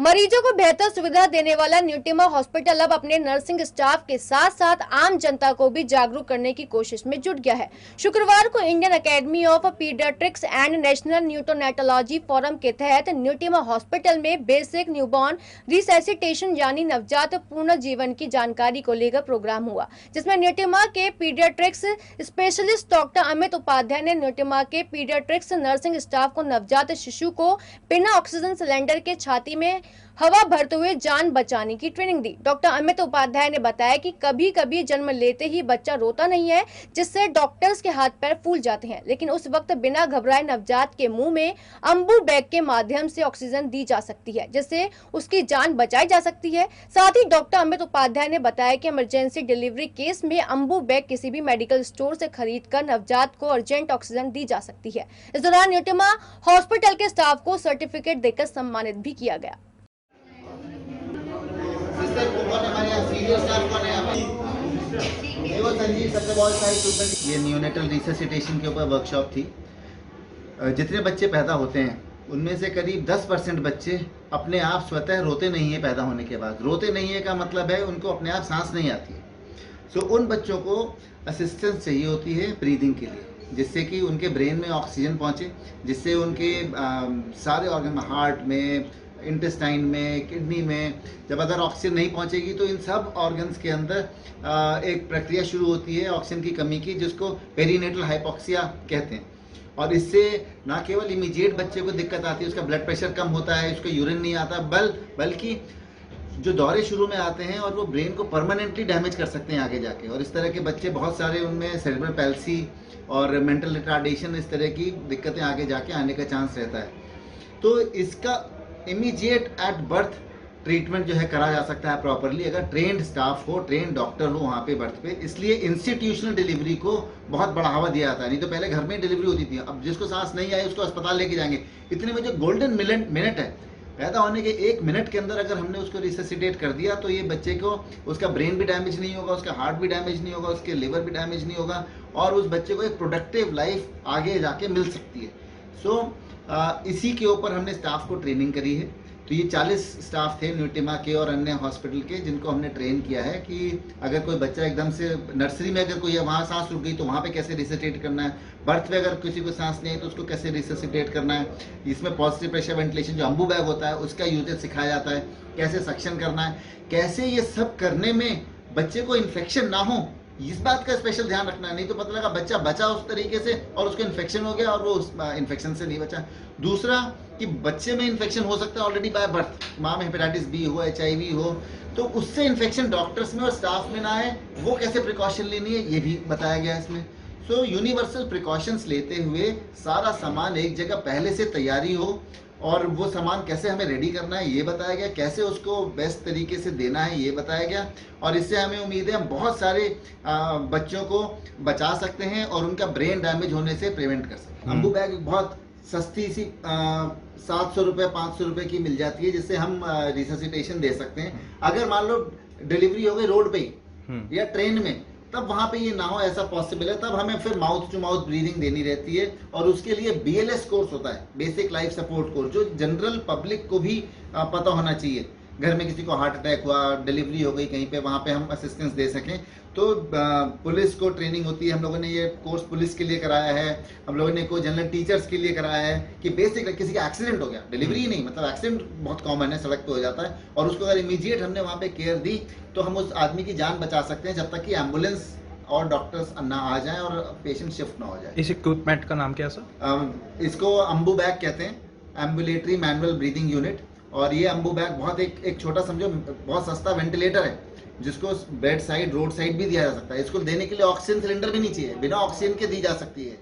मरीजों को बेहतर सुविधा देने वाला न्यूट्रिमा हॉस्पिटल अब अपने नर्सिंग स्टाफ के साथ साथ आम जनता को भी जागरूक करने की कोशिश में जुट गया है। शुक्रवार को Indian academy of pediatrics and national neonatology forum के तहत न्यूट्रिमा हॉस्पिटल में बेसिक न्यूबॉर्न रिसेसिटेशन यानी नवजात पूर्ण जीवन की जानकारी को लेकर प्रोग्राम हुआ, जिसमें न्यूट्रिमा के paediatrics specialist doctor Amit Upadhyay ने न्यूट्रिमा के पीडियाट्रिक्स नर्सिंग स्टाफ को नवजात शिशु को बिना ऑक्सीजन सिलेंडर के छाती में हवा भरते हुए जान बचाने की ट्रेनिंग दी। डॉक्टर अमित उपाध्याय ने बताया कि कभी कभी जन्म लेते ही बच्चा रोता नहीं है, जिससे डॉक्टर्स के हाथ पैर फूल जाते हैं, लेकिन उस वक्त बिना घबराए नवजात के मुंह में अम्बू बैग के माध्यम से ऑक्सीजन दी जा सकती है, जिससे उसकी जान बचाई जा सकती है। साथ ही डॉक्टर अमित उपाध्याय ने बताया कि इमरजेंसी डिलीवरी केस में अम्बू बैग किसी भी मेडिकल स्टोर से खरीद कर नवजात को अर्जेंट ऑक्सीजन दी जा सकती है। इस दौरान न्यूट्रिमा हॉस्पिटल के स्टाफ को सर्टिफिकेट देकर सम्मानित भी किया गया। ये न्यूनेटल रिसेसिटेशन के ऊपर वर्कशॉप थी। जितने बच्चे पैदा होते हैं उनमें से करीब 10% बच्चे अपने आप स्वतः रोते नहीं है। पैदा होने के बाद रोते नहीं है का मतलब है उनको अपने आप सांस नहीं आती है। सो उन बच्चों को असिस्टेंस चाहिए होती है ब्रीदिंग के लिए, जिससे कि उनके ब्रेन में ऑक्सीजन पहुंचे, जिससे उनके सारे ऑर्गन में, हार्ट में, इंटेस्टाइन में, किडनी में जब अगर ऑक्सीजन नहीं पहुंचेगी तो इन सब ऑर्गन्स के अंदर एक प्रक्रिया शुरू होती है ऑक्सीजन की कमी की, जिसको पेरीनेटल हाइपोक्सिया कहते हैं। और इससे ना केवल इमीडिएट बच्चे को दिक्कत आती है, उसका ब्लड प्रेशर कम होता है, उसका यूरिन नहीं आता, बल्कि जो दौरे शुरू में आते हैं और वो ब्रेन को परमानेंटली डैमेज कर सकते हैं आगे जाके। और इस तरह के बच्चे बहुत सारे, उनमें सेरेब्रल पैल्सी और मेंटल रिटार्डेशन, इस तरह की दिक्कतें आगे जाके आने का चांस रहता है। तो इसका इमीडिएट एट बर्थ ट्रीटमेंट जो है करा जा सकता है प्रॉपरली, अगर ट्रेंड स्टाफ हो, ट्रेंड डॉक्टर हो वहाँ पे बर्थ पे। इसलिए इंस्टीट्यूशनल डिलीवरी को बहुत बढ़ावा दिया जाता है। नहीं तो पहले घर में डिलीवरी होती थी, अब जिसको सांस नहीं आई उसको अस्पताल लेके जाएंगे। इतने में जो गोल्डन मिनट है, पैदा होने के 1 मिनट के अंदर अगर हमने उसको रिसेसिटेट कर दिया तो ये बच्चे को, उसका ब्रेन भी डैमेज नहीं होगा, उसका हार्ट भी डैमेज नहीं होगा, उसके लिवर भी डैमेज नहीं होगा, और उस बच्चे को एक प्रोडक्टिव लाइफ आगे जाके मिल सकती है। इसी के ऊपर हमने स्टाफ को ट्रेनिंग करी है। तो ये 40 स्टाफ थे न्यूट्रिमा के और अन्य हॉस्पिटल के, जिनको हमने ट्रेन किया है कि अगर कोई बच्चा एकदम से नर्सरी में अगर कोई है, वहाँ सांस रुक गई तो वहाँ पे कैसे रिसेसिटेट करना है, बर्थ पे अगर किसी को सांस नहीं है तो उसको कैसे रिसेसिटेट करना है। इसमें पॉजिटिव प्रेशर वेंटिलेशन जो अम्बू बैग होता है उसका यूजेज सिखाया जाता है, कैसे सक्शन करना है, कैसे ये सब करने में बच्चे को इन्फेक्शन ना हो, इस बात का स्पेशल ध्यान रखना है। नहीं तो पता लगा बच्चा बचा उस तरीके से और उसको इन्फेक्शन हो गया और वो उस इन्फेक्शन से नहीं बचा। दूसरा कि बच्चे में इन्फेक्शन हो सकता है ऑलरेडी बाय बर्थ, माँ में हेपेटाइटिस बी हो, HIV हो, तो उससे इन्फेक्शन डॉक्टर्स में और स्टाफ में ना आए, वो कैसे प्रिकॉशन लेनी है ये भी बताया गया है इसमें। सो यूनिवर्सल प्रिकॉशंस लेते हुए सारा सामान एक जगह पहले से तैयारी हो, और वो सामान कैसे हमें रेडी करना है ये बताया गया, कैसे उसको बेस्ट तरीके से देना है ये बताया गया। और इससे हमें उम्मीद है हम बहुत सारे बच्चों को बचा सकते हैं और उनका ब्रेन डैमेज होने से प्रिवेंट कर सकते हैं। अम्बू बैग बहुत सस्ती सी 700 रुपये 500 रुपये की मिल जाती है, जिससे हम रिसेसिटेशन दे सकते हैं। अगर मान लो डिलीवरी हो गई रोड पे ही या ट्रेन में, तब वहां पे ये ना हो, ऐसा पॉसिबल है, तब हमें फिर माउथ टू माउथ ब्रीदिंग देनी रहती है। और उसके लिए BLS कोर्स होता है, बेसिक लाइफ सपोर्ट कोर्स, जो जनरल पब्लिक को भी पता होना चाहिए। घर में किसी को हार्ट अटैक हुआ, डिलीवरी हो गई कहीं पे, वहाँ पे हम असिस्टेंस दे सकें। तो पुलिस को ट्रेनिंग होती है, हम लोगों ने ये कोर्स पुलिस के लिए कराया है, हम लोगों ने कोई जनरल टीचर्स के लिए कराया है कि बेसिक किसी का एक्सीडेंट हो गया, डिलीवरी ही नहीं, मतलब एक्सीडेंट बहुत कॉमन है, सड़क पे हो जाता है, और उसको अगर इमीडिएट हमने वहाँ पे केयर दी तो हम उस आदमी की जान बचा सकते हैं, जब तक कि एम्बुलेंस और डॉक्टर्स ना आ जाएं और पेशेंट शिफ्ट ना हो जाए। इस इक्विपमेंट का नाम क्या है सर? इसको अम्बू बैग कहते हैं, एम्बुलेटरी मैनुअल ब्रीदिंग यूनिट। और ये अम्बू बैग बहुत एक छोटा, समझो बहुत सस्ता वेंटिलेटर है, जिसको बेड साइड, रोड साइड भी दिया जा सकता है। इसको देने के लिए ऑक्सीजन सिलेंडर भी नहीं चाहिए, बिना ऑक्सीजन के दी जा सकती है।